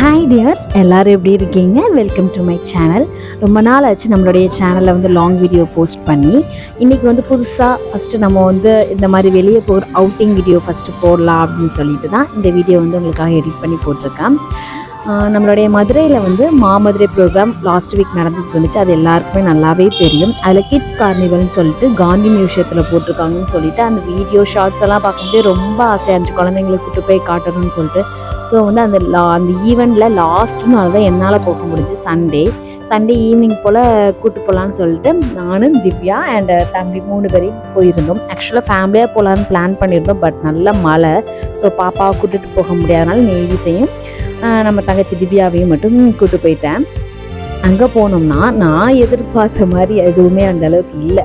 Hi tears, எல்லோரும் எப்படி இருக்கீங்க? Welcome to my channel. ரொம்ப நாள் ஆச்சு நம்மளுடைய சேனலில் வந்து லாங் வீடியோ போஸ்ட் பண்ணி. இன்றைக்கி வந்து புதுசாக ஃபஸ்ட்டு நம்ம வந்து இந்த மாதிரி வெளியே போகிற அவுட்டிங் வீடியோ ஃபஸ்ட்டு போடலாம் அப்படின்னு சொல்லிட்டு தான் இந்த வீடியோ வந்து உங்களுக்காக எடிட் பண்ணி போட்டிருக்கேன். நம்மளுடைய மதுரையில் வந்து மாமதுரை ப்ரோக்ராம் லாஸ்ட் வீக் நடந்துட்டு இருந்துச்சு. அது எல்லாருக்குமே நல்லாவே தெரியும். அதில் கிட்ஸ் கார்னிவல்னு சொல்லிட்டு காந்தி மியூசியத்தில் போட்டிருக்காங்கன்னு சொல்லிட்டு அந்த வீடியோ ஷார்ட்ஸ் எல்லாம் பார்க்கும்போதே ரொம்ப ஆசையாக இருந்துச்சு, குழந்தைங்களுக்கு கூட்டு போய் காட்டணும்னு சொல்லிட்டு. ஸோ வந்து அந்த ஈவெண்ட்டில் லாஸ்ட் நாள் தான் என்னால் போக முடிஞ்சு. சண்டே ஈவினிங் போல் கூப்பிட்டு போகலான்னு சொல்லிட்டு நானும் திவ்யா அண்ட் தம்பி 3 பேரையும் போயிருந்தோம். ஆக்சுவலாக ஃபேமிலியாக போகலான்னு பிளான் பண்ணியிருந்தோம். பட் நல்ல மழை, ஸோ பாப்பாவை கூட்டிகிட்டு போக முடியாதனால நேவிஸையும் நம்ம தங்கச்சி திவ்யாவையும் மட்டும் கூப்பிட்டு போயிட்டேன். அங்கே போனோம்னா நான் எதிர்பார்த்த மாதிரி எதுவுமே அந்த அளவுக்கு இல்லை.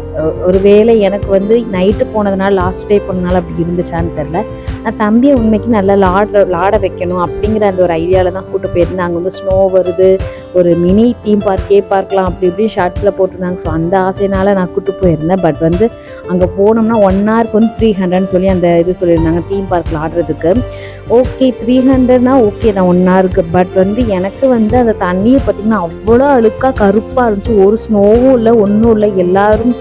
ஒருவேளை எனக்கு வந்து நைட்டு போனதுனால லாஸ்ட் டே போனதுனால அப்படி இருந்துச்சான்னு தெரில. நான் தம்பியை உண்மைக்கு நல்லா லாட வைக்கணும் அப்படிங்கிற அந்த ஒரு ஐடியாவில் தான் கூப்பிட்டு போயிருந்தேன். அங்கே வந்து ஸ்னோ வருது, ஒரு மினி தீம் பார்க்கே பார்க்கலாம் அப்படி இப்படி ஷார்ட்ஸில் போட்டிருந்தாங்க. ஸோ அந்த ஆசையினால் நான் கூப்பிட்டு போயிருந்தேன். பட் வந்து அங்கே போனோம்னா 1 ஹவருக்கு வந்து 300 சொல்லி அந்த இது சொல்லியிருந்தாங்க தீம் பார்க்கில் ஆடுறதுக்கு. ஓகே 300னா ஓகே தான் 1 ஹவருக்கு. பட் வந்து எனக்கு வந்து அந்த தண்ணியை பார்த்திங்கன்னா அவ்வளோ அழுக்காக கருப்பாக இருந்துச்சு. ஒரு ஸ்னோவும் இல்லை, ஒன்றும் இல்லை. எல்லோரும்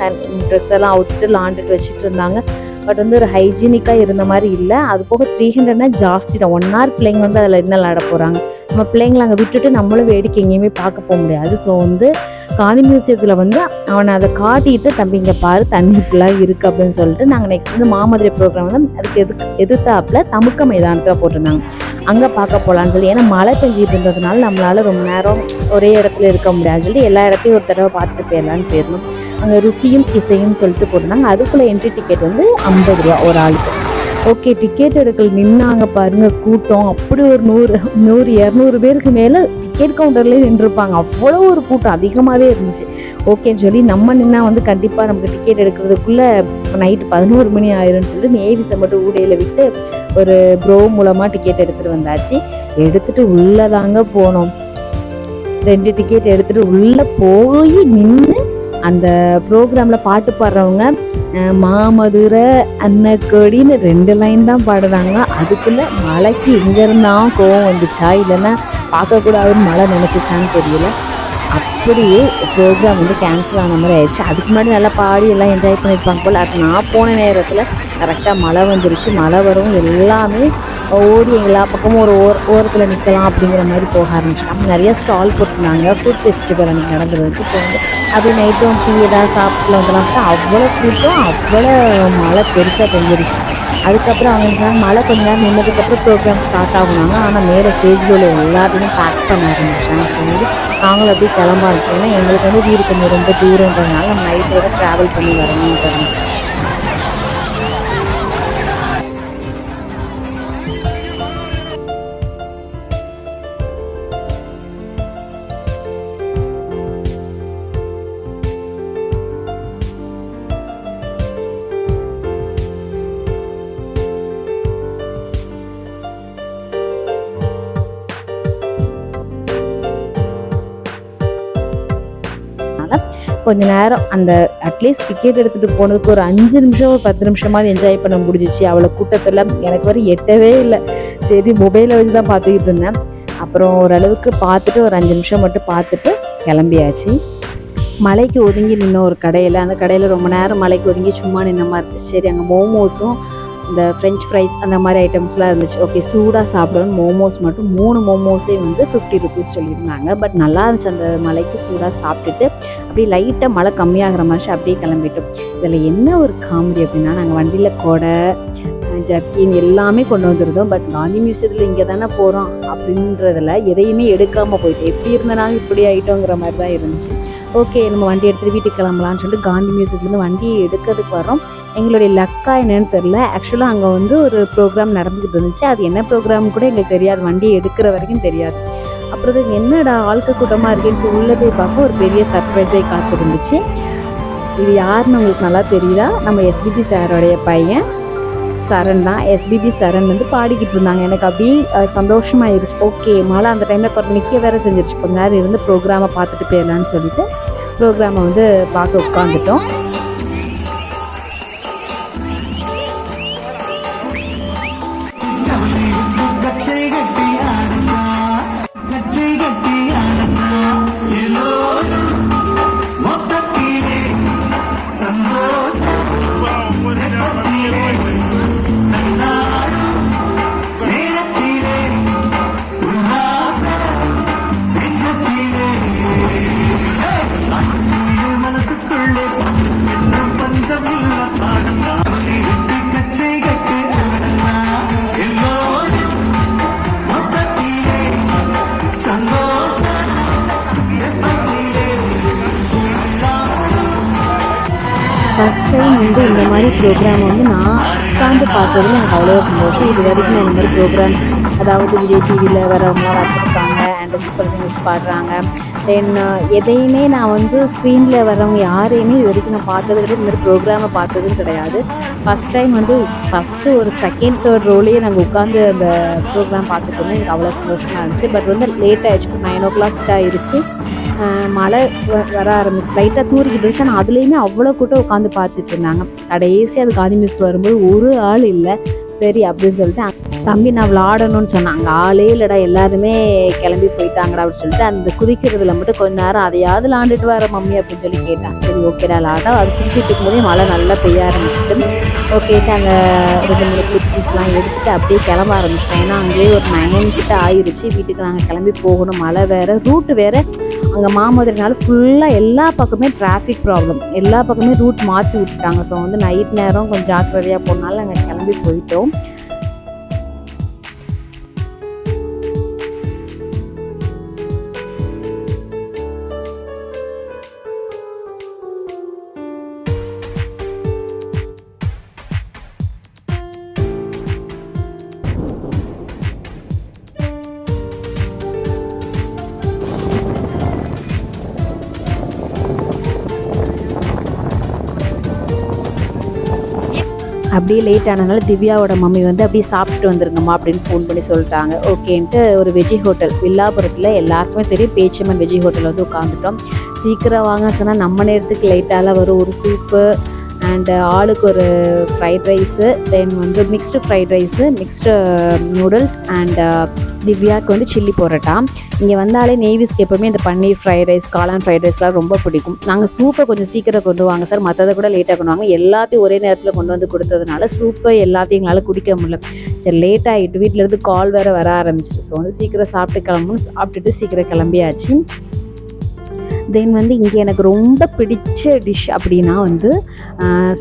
ட்ரெஸ் எல்லாம் அவுத்துட்டு லாண்டுட்டு வச்சுட்டு இருந்தாங்க. பட் வந்து ஒரு ஹைஜீனிக்காக இருந்த மாதிரி இல்லை. அது போக 300னா ஜாஸ்தி தான். 1 ஹவர் பிள்ளைங்க வந்து அதில் என்ன விளாட போகிறாங்க? நம்ம பிள்ளைங்களை அங்கே விட்டுட்டு நம்மளும் வேடிக்கை எங்கேயுமே பார்க்க போக முடியாது. ஸோ வந்து காந்தி மியூசியத்தில் வந்து அவனை அதை காட்டிட்டு தம்பி இங்கே பாரு தண்ணி இப்படிலாம் இருக்குது அப்படின்னு சொல்லிட்டு நாங்கள் நெக்ஸ்ட் வந்து மாமதுரை ப்ரோக்ராம் வந்து அதுக்கு எதிர்த்தாப்பில் தமுக்க மைதானத்தில் போட்டிருந்தாங்க. அங்கே பார்க்க போகலான்னு சொல்லி, ஏன்னா மழை பெஞ்சிட்டு இருந்ததுனால நம்மளால் ரொம்ப நேரம் ஒரே இடத்துல இருக்க முடியாதுன்னு சொல்லிட்டு எல்லா இடத்தையும் ஒரு தடவை பார்த்துட்டு போயிடலான்னு போயிருந்தோம். அங்கே ருசியும் இசையும் சொல்லிட்டு போட்டிருந்தாங்க. அதுக்குள்ளே என்ட்ரி டிக்கெட் வந்து 50 ரூபா ஒரு ஆளுக்கு. ஓகே, டிக்கெட் எடுக்கல் நின்னாங்க பாருங்கள், கூட்டம் அப்படி ஒரு 100-200 பேருக்கு மேலே டிக்கெட் கவுண்டர்லேயே நின்றுருப்பாங்க. அவ்வளோ ஒரு கூட்டம் அதிகமாகவே இருந்துச்சு. ஓகேன்னு சொல்லி நம்ம நின்னா வந்து கண்டிப்பாக நமக்கு டிக்கெட் எடுக்கிறதுக்குள்ளே நைட்டு 11 மணி ஆயிரும்னு சொல்லிட்டு நேவிஸை மட்டும் ஊடையில் விட்டு ஒரு ப்ரோ மூலமாக டிக்கெட் எடுத்துகிட்டு வந்தாச்சு. எடுத்துகிட்டு உள்ளே தாங்க போனோம். 2 டிக்கெட் எடுத்துகிட்டு உள்ளே போய் நின்று அந்த ப்ரோக்ராமில் பாட்டு பாடுறவங்க மாமதுரை அன்னக்கொடின்னு 2 லைன் தான் பாடுறாங்க. அதுக்குள்ளே மழைக்கு எங்கேருந்தான் கோவம் வந்துச்சா இல்லைன்னா பார்க்கக்கூடாதுன்னு மழை நினச்சிச்சான்னு தெரியல. அப்படியே ப்ரோக்ராம் வந்து கேன்சல் ஆன மாதிரி ஆயிடுச்சு. அதுக்கு முன்னாடி நல்லா பாடி எல்லாம் என்ஜாய் பண்ணியிருப்பாங்க போல். அது நான் போன நேரத்தில் கரெக்டாக மழை வந்துருச்சு. மழை வரவும் எல்லாமே ஓடி எல்லா பக்கமும் ஒரு ஓரத்தில் நிற்கலாம் அப்படிங்கிற மாதிரி போக ஆரம்பிச்சிட்டாங்க. நிறைய ஸ்டால் போட்டிருந்தாங்க. ஃபுட் ஃபெஸ்டிவல் அன்றைக்கி நடந்துருந்துச்சு. ஸோ வந்து அது நைட்டும் டீ ஏதாவது சாப்பிட்டு வந்துலாம் அவ்வளோ கூட்டம், அவ்வளோ மழை பெருசாக பெஞ்சிருச்சு. அதுக்கப்புறம் அவங்க மழை கொஞ்ச நேரம் நின்னதுக்கப்புறம் ப்ரோக்ராம் ஸ்டார்ட் ஆகுனாங்க. ஆனால் மேலே ஸ்டேஜில் உள்ள எல்லாத்தையும் பேக் பண்ண ஆரம்பிச்சாங்க. ஸோ வந்து நாங்களும் அப்படியே கிளம்ப ஆரம்பிச்சோம்னா எங்களுக்கு வந்து வீடு கொஞ்சம் ரொம்ப தூரன்றதுனால நம்ம நைட்டு வரை ட்ராவல் பண்ணி வரணும்னு. கொஞ்ச நேரம் அந்த அட்லீஸ்ட் டிக்கெட் எடுத்துகிட்டு போனதுக்கு ஒரு 5 நிமிஷம் ஒரு 10 நிமிஷமாவது என்ஜாய் பண்ண முடிஞ்சிச்சு. அவ்வளோ கூட்டத்தில் எனக்கு வரை எட்டவே இல்லை. சரி மொபைலை வச்சு தான் பார்த்துக்கிட்டு இருந்தேன். அப்புறம் ஓரளவுக்கு பார்த்துட்டு ஒரு 5 நிமிஷம் மட்டும் பார்த்துட்டு கிளம்பியாச்சு. மலைக்கு ஒதுங்கி நின்ன ஒரு கடையில், அந்த கடையில் ரொம்ப நேரம் மலைக்கு ஒதுங்கி சும்மா நின்ன மாதிரி இருந்துச்சு. சரி அங்கே மோமோஸும் இந்த ஃப்ரெஞ்ச் ஃப்ரைஸ் அந்த மாதிரி ஐட்டம்ஸ்லாம் இருந்துச்சு. ஓகே சூடாக சாப்பிடணும். மோமோஸ் மட்டும் 3 மோமோஸே வந்து 50 ருபீஸ் சொல்லியிருந்தாங்க. பட் நல்லா இருந்துச்சு. அந்த மலைக்கு சூடாக சாப்பிட்டுட்டு அப்படியே லைட்டாக மழை கம்மியாகிற மாதிரி அப்படியே கிளம்பிட்டோம். இதில் என்ன ஒரு காமெடி அப்படின்னா, நாங்கள் வண்டியில் கொடை ஜர்க்கின் எல்லாமே கொண்டு வந்துருந்தோம். பட் காந்தி மியூசியத்தில் இங்கே தானே போகிறோம் அப்படின்றதில் எதையுமே எடுக்காமல் போயிட்டு எப்படி இருந்தனாலும் இப்படி ஆகிட்டோங்கிற மாதிரி தான் இருந்துச்சு. ஓகே நம்ம வண்டி எடுத்துகிட்டு வீட்டுக்கு கிளம்பலான்னு சொல்லிட்டு காந்தி மியூசியத்துலேருந்து வண்டியை எடுக்கிறதுக்கு வரோம். எங்களுடைய லக்கா என்னன்னு தெரில. ஆக்சுவலாக அங்கே வந்து ஒரு ப்ரோக்ராம் நடந்துக்கிட்டு இருந்துச்சு. அது என்ன ப்ரோக்ராம் கூட எங்களுக்கு தெரியாது, வண்டியை எடுக்கிற வரைக்கும் தெரியாது. அப்புறம் என்னடா ஆட்கள் கூட்டமாக இருக்குன்னு சொல்லி உள்ளே போய் பார்க்க ஒரு பெரிய சர்ப்ரைஸே காத்திருந்துச்சு. இது யாருன்னு உங்களுக்கு நல்லா தெரியுதா? நம்ம எஸ்பிபி சாரோடைய பையன் சரண் தான். எஸ்பிபி சரண் வந்து பாடிக்கிட்டு இருந்தாங்க. எனக்கு அப்படியே சந்தோஷமாயிருச்சு. ஓகே மழை அந்த டைமில் கொஞ்சம் நிற்க வேறு செஞ்சிருச்சு. கொஞ்ச நேரம் இருந்து ப்ரோக்ராமை பார்த்துட்டு போயிடலான்னு சொல்லிட்டு ப்ரோக்ராமை வந்து பார்க்க உட்காந்துட்டோம். ஃபஸ்ட் டைம் வந்து இந்த மாதிரி ப்ரோக்ராம் வந்து நான் உட்காந்து பார்த்ததுல எனக்கு அவ்வளோ சந்தோஷம். இது வரைக்கும் நான் இந்த மாதிரி ப்ரோக்ராம் அதாவது விஜய் டிவியில் வரவங்களாம் வச்சுருக்காங்க அண்ட் சூப்பர் சிங்கர்ஸ் பாடுறாங்க. தென் எதையுமே நான் வந்து ஸ்க்ரீனில் வர்றவங்க யாரையுமே இது வரைக்கும் நான் பார்த்தது கிடையாது, இந்த மாதிரி ப்ரோக்ராமை பார்த்ததும் கிடையாது. ஃபஸ்ட் டைம் வந்து ஃபஸ்ட்டு ஒரு செகண்ட் தேர்ட் ரோலையே நாங்கள் உட்காந்து அந்த ப்ரோக்ராம் பார்த்துட்டு இருந்தோம். எனக்கு அவ்வளோ சந்தோஷமாக இருந்துச்சு. பட் வந்து லேட் ஆகிடுச்சு, 9 o'clock கிட்ட ஆயிடுச்சு. மழை வர ஆரம்பிச்சு லைட்டாக தூரிக்கிட்டு இருந்துச்சு. ஆனால் அதுலேயுமே அவ்வளோ கூட்டம் உட்காந்து பார்த்துட்டு இருந்தாங்க. கடைசியாக அது காந்தி மிஸ் வரும்போது ஒரு ஆள் இல்லை. சரி அப்படின்னு சொல்லிட்டு தம்பி நான் விளாடணும்னு சொன்னேன். அங்கே ஆளே இல்லைடா, எல்லாருமே கிளம்பி போயிட்டாங்கடா அப்படின்னு சொல்லிட்டு அந்த குதிக்கிறதுல மட்டும் கொஞ்ச நேரம் அதையாவது விளாண்டுட்டு வர மம்மி அப்படின்னு சொல்லி கேட்டான். சரி ஓகேடா விளாடா. அது குதிச்சுட்டு இருக்கும்போதே மழை நல்லா பெய்ய ஆரம்பிச்சிட்டு ஓகேட்டு அங்கே 2-3 கிளிப்ஸ்லாம் எடுத்துகிட்டு அப்படியே கிளம்ப ஆரம்பிச்சிட்டேன். ஏன்னா அங்கேயே ஒரு 9 கிட்ட ஆயிடுச்சு. வீட்டுக்கு நாங்கள் கிளம்பி போகணும். மழை வேறு, ரூட்டு வேறு. அங்கே மாமதுரைனால ஃபுல்லாக எல்லா பக்கமே டிராஃபிக் ப்ராப்ளம், எல்லா பக்கமே ரூட் மாற்றி விட்டுட்டாங்க. ஸோ வந்து நைட் நேரம் கொஞ்சம் ஜாக்கிரதையாக போனாலும் அங்கே கிளம்பி போயிட்டோம். அப்படியே லேட் ஆனதுனால திவ்யாவோட மம்மி வந்து அப்படியே சாப்பிட்டு வந்துருங்கம்மா அப்படின்னு ஃபோன் பண்ணி சொல்லிட்டாங்க. ஓகேன்ட்டு ஒரு வெஜ்ஜி ஹோட்டல் வில்லாபுரத்தில் எல்லாருக்குமே தெரியும் பேச்சியம்மன் வெஜ்ஜி ஹோட்டல் வந்து உட்காந்துட்டோம். சீக்கிரம் வாங்க சொன்னால் நம்ம நேரத்துக்கு லேட்டால் வரும். ஒரு சூப்பு அண்டு ஆளுக்கு ஒரு ஃப்ரைட் ரைஸு, தென் வந்து mixed fried rice, mixed noodles and திவ்யாவுக்கு வந்து சில்லி பரோட்டா. இங்கே வந்தாலே நேவிஸ்க்கு எப்போவுமே இந்த பன்னீர் ஃப்ரைட் ரைஸ், காளான் ஃப்ரைட் ரைஸ்லாம் ரொம்ப பிடிக்கும். நாங்கள் சூப்பை கொஞ்சம் சீக்கிரம் கொண்டு வாங்க சார், மற்றதை கூட லேட்டாக கொண்டு வாங்க. எல்லாத்தையும் ஒரே நேரத்தில் கொண்டு வந்து கொடுத்ததுனால சூப்பை எல்லாத்தையும் எங்களால் குடிக்க முடியல. சரி லேட் ஆகிட்டு வீட்டிலேருந்து கால் வேறு வர ஆரம்பிச்சிட்டு. ஸோ வந்து சீக்கிரம் சாப்பிட்டு கிளம்பணும். சாப்பிட்டுட்டு சீக்கிரம் கிளம்பியாச்சு. தென் வந்து இங்கே எனக்கு ரொம்ப பிடிச்ச டிஷ் அப்படின்னா வந்து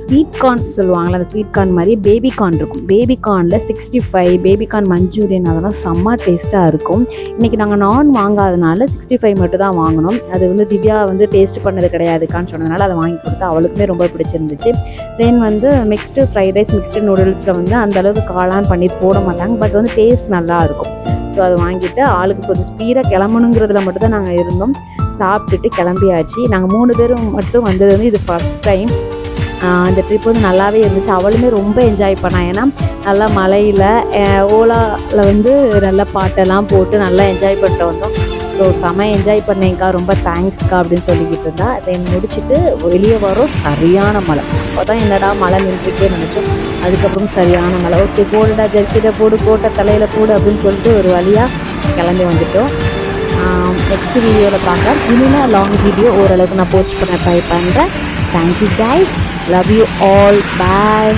ஸ்வீட் கார்ன் சொல்லுவாங்களே, அந்த ஸ்வீட் கார்ன் மாதிரி பேபி கார்ன் இருக்கும். பேபி கார்னில் 65, பேபி கார்ன் மஞ்சூரியன், அதெல்லாம் செம்ம டேஸ்ட்டாக இருக்கும். இன்றைக்கி நாங்கள் நான் வாங்காதனால 65 மட்டும் தான் வாங்கினோம். அது வந்து திவ்யா வந்து டேஸ்ட் பண்ணது கிடையாதுக்கான்னு சொன்னதுனால அதை வாங்கி கொடுத்தா அவளுக்குமே ரொம்ப பிடிச்சிருந்துச்சு. தென் வந்து மிக்ஸ்டு ஃப்ரைட் ரைஸ், மிக்ஸ்டு நூடுல்ஸில் வந்து அந்தளவுக்கு காளான் பன்னீர் போட மாட்டாங்க, பட் வந்து டேஸ்ட் நல்லா இருக்கும். ஸோ அதை வாங்கிட்டு ஆளுக்கு கொஞ்சம் ஸ்பீடாக கிளம்பணுங்கிறதுல மட்டும் தான் நாங்கள் இருந்தோம். சாப்பிட்டுட்டு கிளம்பியாச்சு. நாங்கள் 3 பேரும் மட்டும் வந்தது வந்து இது ஃபஸ்ட் டைம். அந்த ட்ரிப் வந்து நல்லாவே இருந்துச்சு. அவளுமே ரொம்ப என்ஜாய் பண்ணா. ஏன்னா நல்லா மழையில் ஓலாவில் வந்து நல்லா பாட்டெல்லாம் போட்டு நல்லா என்ஜாய் பண்ணிட்டு வந்தோம். ஸோ செம என்ஜாய் பண்ணேங்க்கா, ரொம்ப தேங்க்ஸ்க்கா அப்படின்னு சொல்லிக்கிட்டு இருந்தா. அதை முடிச்சுட்டு வெளியே வரோம், சரியான மழை. அப்போ தான் என்னடா மழை நின்றுட்டே நினச்சோம். அதுக்கப்புறம் சரியான மழை. ஓகே போடுடா, ஜர்க்கிட்ட போடு, கோட்டை தலையில் போடு அப்படின்னு சொல்லிட்டு ஒரு வழியாக கிளம்பி வந்துட்டோம். நெக்ஸ்ட் வீடியோவில் பார்க்க இன்னும் லாங் வீடியோ ஓரளவுக்கு நான் போஸ்ட் பண்ண ட்ரை பண்ணுறேன். Thank you guys, love you all, bye.